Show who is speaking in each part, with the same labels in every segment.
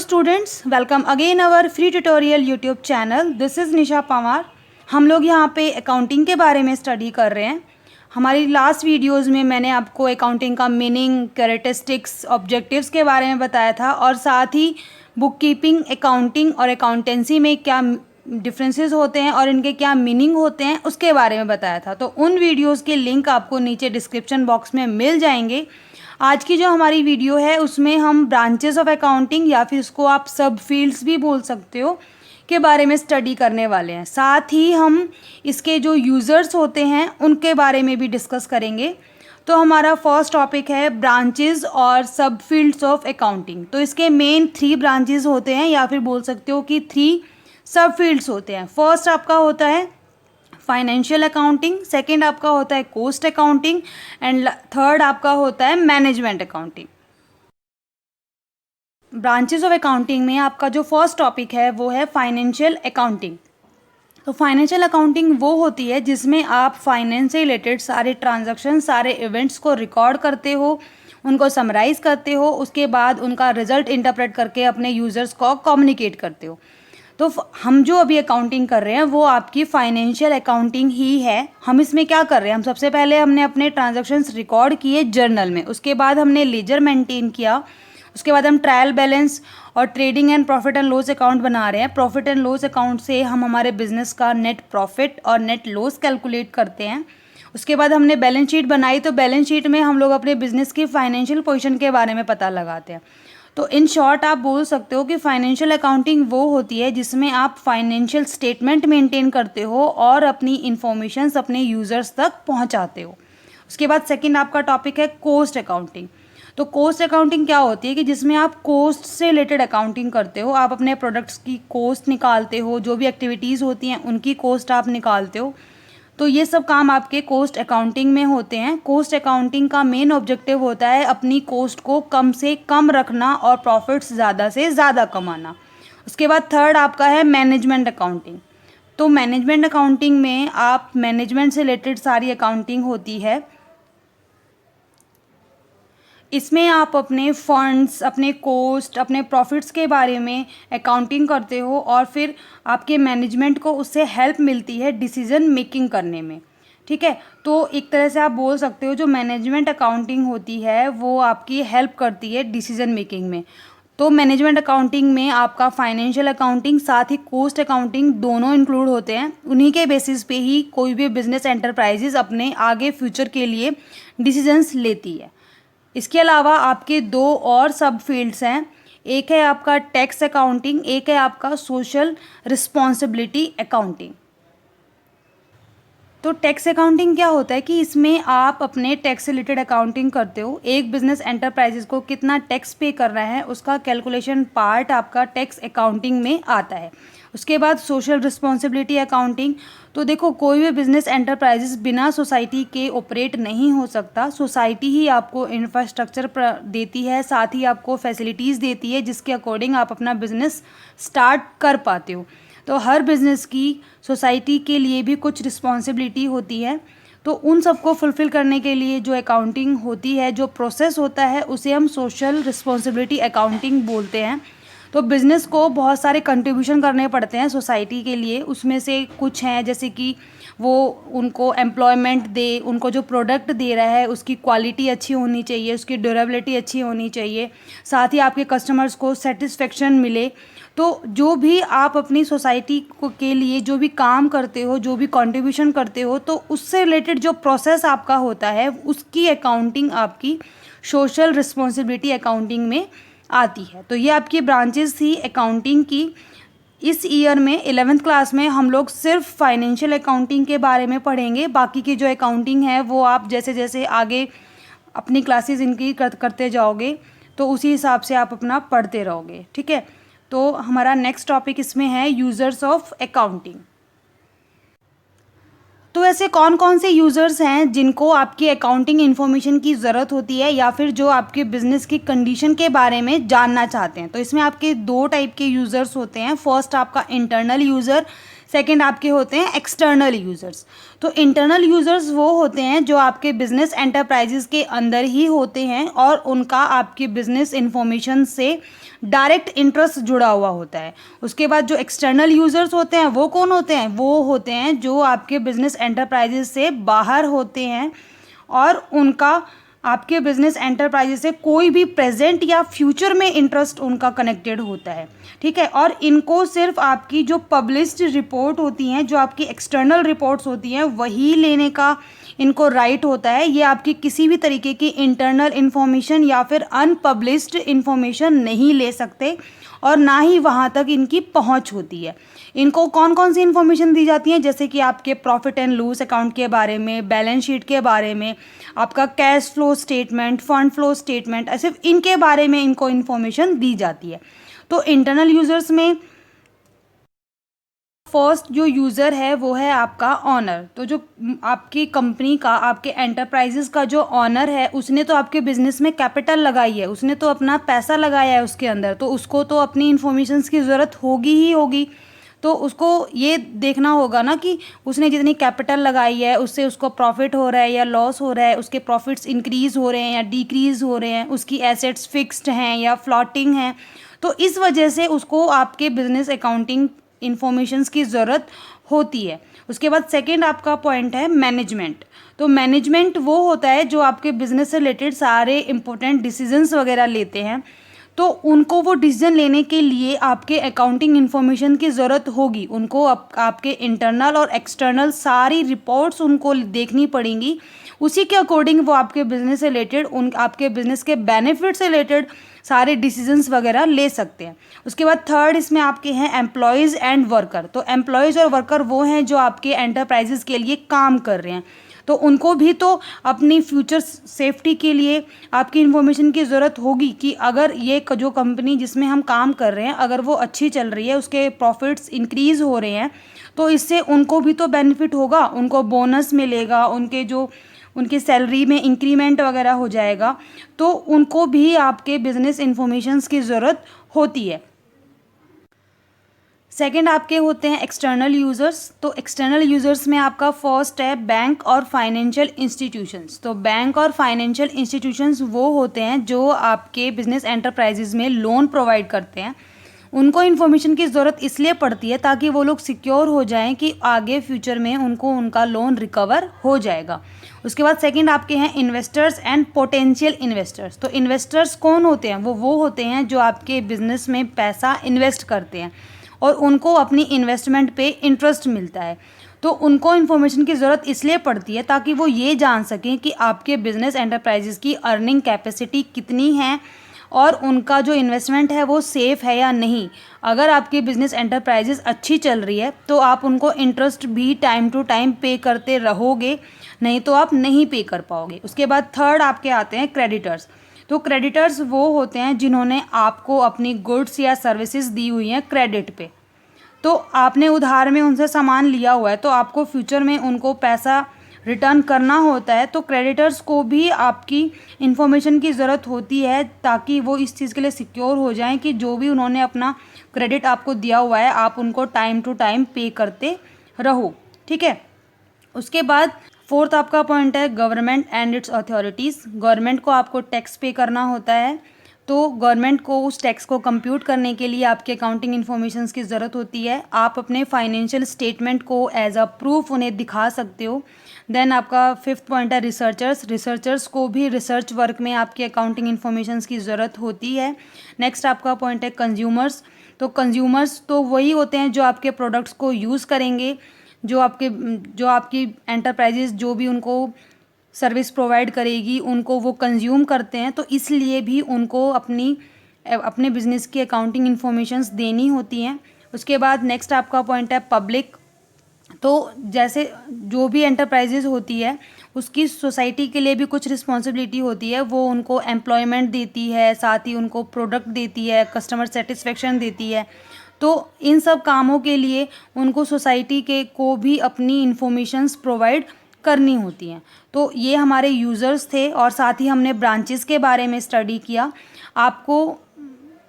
Speaker 1: Students, welcome again our free tutorial YouTube channel. This is Nisha Pawar. हम लोग यहाँ पे अकाउंटिंग के बारे में स्टडी कर रहे हैं। हमारी लास्ट वीडियोस में मैंने आपको अकाउंटिंग का मीनिंग, कैरेक्टरिस्टिक्स, ऑब्जेक्टिव्स के बारे में बताया था और साथ ही बुक कीपिंग, अकाउंटिंग और अकाउंटेंसी में क्या डिफरेंसेस होते हैं और इनके क्या मीनिंग होते हैं उसके बारे में बताया था। तो उन वीडियोज़ के लिंक आपको नीचे डिस्क्रिप्शन बॉक्स में मिल जाएंगे। आज की जो हमारी वीडियो है उसमें हम ब्रांचेस ऑफ अकाउंटिंग या फिर इसको आप सब फील्ड्स भी बोल सकते हो के बारे में स्टडी करने वाले हैं। साथ ही हम इसके जो यूज़र्स होते हैं उनके बारे में भी डिस्कस करेंगे। तो हमारा फर्स्ट टॉपिक है ब्रांचेस और सब फील्ड्स ऑफ अकाउंटिंग। तो इसके मेन 3 ब्रांचेस होते हैं या फिर बोल सकते हो कि 3 सब फील्ड्स होते हैं। फर्स्ट आपका होता है फाइनेंशियल अकाउंटिंग, सेकंड आपका होता है कॉस्ट अकाउंटिंग एंड थर्ड आपका होता है management accounting. Branches of accounting में आपका जो फर्स्ट टॉपिक है वो है फाइनेंशियल अकाउंटिंग। तो फाइनेंशियल अकाउंटिंग वो होती है जिसमें आप फाइनेंस से रिलेटेड सारे ट्रांजैक्शन, सारे इवेंट्स को रिकॉर्ड करते हो, उनको समराइज़ करते हो, उसके बाद उनका रिजल्ट इंटरप्रेट करके अपने यूज़र्स को कम्युनिकेट करते हो। तो हम जो अभी अकाउंटिंग कर रहे हैं वो आपकी फाइनेंशियल अकाउंटिंग ही है। हम इसमें क्या कर रहे हैं, हम सबसे पहले हमने अपने ट्रांजैक्शंस रिकॉर्ड किए जर्नल में, उसके बाद हमने लेजर मेंटेन किया, उसके बाद हम ट्रायल बैलेंस और trading and profit and loss account बना रहे हैं। प्रॉफिट एंड लॉस अकाउंट से हम हमारे बिजनेस का नेट प्रॉफिट और नेट लॉस कैलकुलेट करते हैं। उसके बाद हमने बैलेंस शीट बनाई, तो बैलेंस शीट में हम लोग अपने बिजनेस की फाइनेंशियल पोजीशन के बारे में पता लगाते हैं। तो इन शॉर्ट आप बोल सकते हो कि फाइनेंशियल अकाउंटिंग वो होती है जिसमें आप फाइनेंशियल स्टेटमेंट मेंटेन करते हो और अपनी इंफॉर्मेशंस अपने यूज़र्स तक पहुंचाते हो। उसके बाद सेकंड आपका टॉपिक है कॉस्ट अकाउंटिंग। तो कॉस्ट अकाउंटिंग क्या होती है कि जिसमें आप कॉस्ट से रिलेटेड अकाउंटिंग करते हो। आप अपने प्रोडक्ट्स की कॉस्ट निकालते हो, जो भी एक्टिविटीज़ होती हैं उनकी कॉस्ट आप निकालते हो। तो ये सब काम आपके कॉस्ट अकाउंटिंग में होते हैं। कॉस्ट अकाउंटिंग का मेन ऑब्जेक्टिव होता है अपनी कॉस्ट को कम से कम रखना और प्रॉफिट्स ज़्यादा से ज़्यादा कमाना। उसके बाद थर्ड आपका है मैनेजमेंट अकाउंटिंग। तो मैनेजमेंट अकाउंटिंग में आप मैनेजमेंट से रिलेटेड सारी अकाउंटिंग होती है। इसमें आप अपने फंड्स, अपने कॉस्ट, अपने प्रॉफिट्स के बारे में अकाउंटिंग करते हो और फिर आपके मैनेजमेंट को उससे हेल्प मिलती है डिसीजन मेकिंग करने में। ठीक है, तो एक तरह से आप बोल सकते हो जो मैनेजमेंट अकाउंटिंग होती है वो आपकी हेल्प करती है डिसीजन मेकिंग में। तो मैनेजमेंट अकाउंटिंग में आपका फाइनेंशियल अकाउंटिंग साथ ही कॉस्ट अकाउंटिंग दोनों इंक्लूड होते हैं। उन्हीं के बेसिस पे ही कोई भी बिजनेस एंटरप्राइजेज अपने आगे फ्यूचर के लिए डिसीजंस लेती है। इसके अलावा आपके 2 और सब फील्ड्स हैं। एक है आपका टैक्स अकाउंटिंग, एक है आपका सोशल रिस्पॉन्सिबिलिटी अकाउंटिंग। तो टैक्स अकाउंटिंग क्या होता है कि इसमें आप अपने टैक्स से रिलेटेड अकाउंटिंग करते हो। एक बिजनेस एंटरप्राइजेस को कितना टैक्स पे करना है उसका कैलकुलेशन पार्ट आपका टैक्स अकाउंटिंग में आता है। उसके बाद सोशल रिस्पॉन्सिबिलिटी अकाउंटिंग। तो देखो, कोई भी बिजनेस एंटरप्राइजेस बिना सोसाइटी के ऑपरेट नहीं हो सकता। सोसाइटी ही आपको इंफ्रास्ट्रक्चर देती है, साथ ही आपको फैसिलिटीज़ देती है जिसके अकॉर्डिंग आप अपना बिजनेस स्टार्ट कर पाते हो। तो हर बिज़नेस की सोसाइटी के लिए भी कुछ रिस्पॉन्सिबिलिटी होती है। तो उन सबको फुलफ़िल करने के लिए जो अकाउंटिंग होती है, जो प्रोसेस होता है, उसे हम सोशल रिस्पॉन्सिबिलिटी अकाउंटिंग बोलते हैं। तो बिज़नेस को बहुत सारे कंट्रीब्यूशन करने पड़ते हैं सोसाइटी के लिए। उसमें से कुछ हैं जैसे कि वो उनको एम्प्लॉयमेंट दे, उनको जो प्रोडक्ट दे रहा है उसकी क्वालिटी अच्छी होनी चाहिए, उसकी ड्यूरेबिलिटी अच्छी होनी चाहिए, साथ ही आपके कस्टमर्स को सेटिस्फेक्शन मिले। तो जो भी आप अपनी सोसाइटी को के लिए जो भी काम करते हो, जो भी कंट्रीब्यूशन करते हो, तो उससे रिलेटेड जो प्रोसेस आपका होता है उसकी अकाउंटिंग आपकी सोशल रिस्पॉन्सिबिलिटी अकाउंटिंग में आती है। तो ये आपकी ब्रांचेस थी अकाउंटिंग की। इस ईयर में 11th क्लास में हम लोग सिर्फ फाइनेंशियल अकाउंटिंग के बारे में पढ़ेंगे। बाकी की जो अकाउंटिंग है वो आप जैसे जैसे आगे अपनी क्लासेस इनकी करते जाओगे तो उसी हिसाब से आप अपना पढ़ते रहोगे। ठीक है, तो हमारा नेक्स्ट टॉपिक इसमें है यूज़र्स ऑफ अकाउंटिंग। तो ऐसे कौन कौन से यूज़र्स हैं जिनको आपकी अकाउंटिंग इन्फॉर्मेशन की ज़रूरत होती है या फिर जो आपके बिज़नेस की कंडीशन के बारे में जानना चाहते हैं। तो इसमें आपके 2 टाइप के यूज़र्स होते हैं। फर्स्ट आपका इंटरनल यूज़र, सेकंड आपके होते हैं एक्सटर्नल यूज़र्स। तो इंटरनल यूज़र्स वो होते हैं जो आपके बिज़नेस एंटरप्राइजेज़ के अंदर ही होते हैं और उनका आपके बिज़नेस इन्फॉर्मेशन से डायरेक्ट इंटरेस्ट जुड़ा हुआ होता है। उसके बाद जो एक्सटर्नल यूज़र्स होते हैं वो कौन होते हैं? वो होते हैं जो आपके बिजनेस एंटरप्राइजेस से बाहर होते हैं और उनका आपके बिजनेस एंटरप्राइजेस से कोई भी प्रेजेंट या फ्यूचर में इंटरेस्ट उनका कनेक्टेड होता है, ठीक है। और इनको सिर्फ आपकी जो पब्लिश्ड रिपोर्ट होती हैं, जो आपकी एक्सटर्नल रिपोर्ट्स होती हैं, वही लेने का इनको राइट होता है। ये आपकी किसी भी तरीके की इंटरनल इन्फॉर्मेशन या फिर अनपब्लिश्ड इन्फॉर्मेशन नहीं ले सकते और ना ही वहाँ तक इनकी पहुँच होती है। इनको कौन कौन सी इन्फॉर्मेशन दी जाती है? जैसे कि आपके प्रॉफिट एंड लॉस अकाउंट के बारे में, बैलेंस शीट के बारे में, आपका cash flow statement, fund flow statement, ऐसे इनके बारे में इनको इन्फॉर्मेशन दी जाती है। तो इंटरनल यूज़र्स में फर्स्ट जो यूज़र है वो है आपका ऑनर। तो जो आपकी कंपनी का, आपके एंटरप्राइजेस का जो ऑनर है, उसने तो आपके बिजनेस में कैपिटल लगाई है, उसने तो अपना पैसा लगाया है उसके अंदर, तो उसको तो अपनी इन्फॉर्मेशंस की ज़रूरत होगी ही होगी। तो उसको ये देखना होगा ना कि उसने जितनी कैपिटल लगाई है उससे उसको प्रॉफिट हो रहा है या लॉस हो रहा है, उसके प्रॉफिट्स इंक्रीज़ हो रहे हैं या डिक्रीज़ हो रहे हैं, उसकी एसेट्स फिक्स्ड हैं या फ्लोटिंग हैं। तो इस वजह से उसको आपके बिजनेस अकाउंटिंग इन्फॉर्मेशंस की ज़रूरत होती है। उसके बाद सेकंड आपका पॉइंट है मैनेजमेंट। तो मैनेजमेंट वो होता है जो आपके बिजनेस से रिलेटेड सारे इंपॉर्टेंट डिसीजंस वगैरह लेते हैं। तो उनको वो डिसीजन लेने के लिए आपके अकाउंटिंग इन्फॉर्मेशन की ज़रूरत होगी। उनको आपके इंटरनल और एक्सटर्नल सारी रिपोर्ट्स उनको देखनी पड़ेंगी। उसी के अकॉर्डिंग वो आपके बिज़नेस से रिलेटेड, आपके बिज़नेस के बेनिफिट से रिलेटेड सारे डिसीजंस वगैरह ले सकते हैं। उसके बाद थर्ड इसमें आपके हैं एम्प्लॉयज़ एंड वर्कर। तो एम्प्लॉयज़ और वर्कर वो हैं जो आपके एंटरप्राइजेज़ के लिए काम कर रहे हैं। तो उनको भी तो अपनी फ्यूचर सेफ्टी के लिए आपकी इन्फॉर्मेशन की ज़रूरत होगी कि अगर ये जो कंपनी जिसमें हम काम कर रहे हैं अगर वो अच्छी चल रही है, उसके प्रॉफिट्स इंक्रीज़ हो रहे हैं, तो इससे उनको भी तो बेनिफिट होगा, उनको बोनस मिलेगा, उनकी सैलरी में इंक्रीमेंट वगैरह हो जाएगा। तो उनको भी आपके बिजनेस इन्फॉर्मेशंस की ज़रूरत होती है। सेकंड आपके होते हैं एक्सटर्नल यूज़र्स। तो एक्सटर्नल यूज़र्स में आपका फर्स्ट है बैंक और फाइनेंशियल इंस्टीट्यूशंस। तो बैंक और फाइनेंशियल इंस्टीट्यूशंस वो होते हैं जो आपके बिजनेस एंटरप्राइजेज में लोन प्रोवाइड करते हैं। उनको इन्फॉर्मेशन की ज़रूरत इसलिए पड़ती है ताकि वो लोग सिक्योर हो जाएं कि आगे फ्यूचर में उनको उनका लोन रिकवर हो जाएगा। उसके बाद सेकंड आपके हैं इन्वेस्टर्स एंड पोटेंशियल इन्वेस्टर्स। तो इन्वेस्टर्स कौन होते हैं? वो होते हैं जो आपके बिजनेस में पैसा इन्वेस्ट करते हैं और उनको अपनी इन्वेस्टमेंट पे इंटरेस्ट मिलता है। तो उनको इन्फॉर्मेशन की ज़रूरत इसलिए पड़ती है ताकि वो ये जान सकें कि आपके बिजनेस एंटरप्राइजेज़ की अर्निंग कैपेसिटी कितनी है और उनका जो इन्वेस्टमेंट है वो सेफ़ है या नहीं। अगर आपकी बिजनेस एंटरप्राइजेज़ अच्छी चल रही है तो आप उनको इंटरेस्ट भी टाइम टू टाइम पे करते रहोगे, नहीं तो आप नहीं पे कर पाओगे। उसके बाद थर्ड आपके आते हैं क्रेडिटर्स। तो क्रेडिटर्स वो होते हैं जिन्होंने आपको अपनी गुड्स या सर्विसेज दी हुई हैं क्रेडिट पे। तो आपने उधार में उनसे सामान लिया हुआ है तो आपको फ्यूचर में उनको पैसा रिटर्न करना होता है। तो क्रेडिटर्स को भी आपकी इन्फॉर्मेशन की ज़रूरत होती है ताकि वो इस चीज़ के लिए सिक्योर हो जाएं कि जो भी उन्होंने अपना क्रेडिट आपको दिया हुआ है आप उनको टाइम टू टाइम पे करते रहो, ठीक है। उसके बाद फोर्थ आपका पॉइंट है government and it's authorities. Government को आपको टैक्स पे करना होता है, तो गवर्नमेंट को उस टैक्स को कंप्यूट करने के लिए आपके अकाउंटिंग इन्फॉर्मेशंस की ज़रूरत होती है। आप अपने फाइनेंशियल स्टेटमेंट को एज अ प्रूफ उन्हें दिखा सकते हो। देन आपका फिफ्थ पॉइंट है रिसर्चर्स। रिसर्चर्स को भी रिसर्च वर्क में आपके अकाउंटिंग इन्फॉर्मेशंस की ज़रूरत होती है। नेक्स्ट आपका पॉइंट है कंज्यूमर्स। तो कंज्यूमर्स तो वही होते हैं जो आपके प्रोडक्ट्स को यूज़ करेंगे, जो आपकी एंटरप्राइजेस जो भी उनको सर्विस प्रोवाइड करेगी उनको वो कंज्यूम करते हैं। तो इसलिए भी उनको अपने बिजनेस की अकाउंटिंग इन्फॉर्मेशंस देनी होती हैं। उसके बाद नेक्स्ट आपका पॉइंट है पब्लिक। तो जैसे जो भी एंटरप्राइजेज होती है उसकी सोसाइटी के लिए भी कुछ रिस्पॉन्सिबिलिटी होती है। वो उनको एम्प्लॉयमेंट देती है, साथ ही उनको प्रोडक्ट देती है, कस्टमर सेटिस्फेक्शन देती है। तो इन सब कामों के लिए उनको सोसाइटी के को भी अपनी इन्फॉर्मेशंस प्रोवाइड करनी होती हैं। तो ये हमारे यूज़र्स थे और साथ ही हमने ब्रांचेस के बारे में स्टडी किया।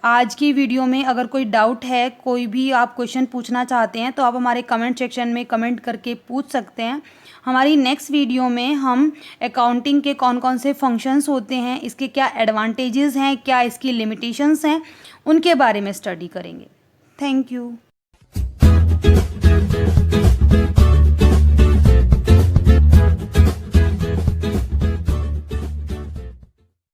Speaker 1: आज की वीडियो में अगर कोई डाउट है, कोई भी आप क्वेश्चन पूछना चाहते हैं तो आप हमारे कमेंट सेक्शन में कमेंट करके पूछ सकते हैं। हमारी नेक्स्ट वीडियो में हम अकाउंटिंग के कौन कौन से फंक्शंस होते हैं, इसके क्या एडवांटेजेस हैं, क्या इसकी लिमिटेशंस हैं, उनके बारे में स्टडी करेंगे। Thank you.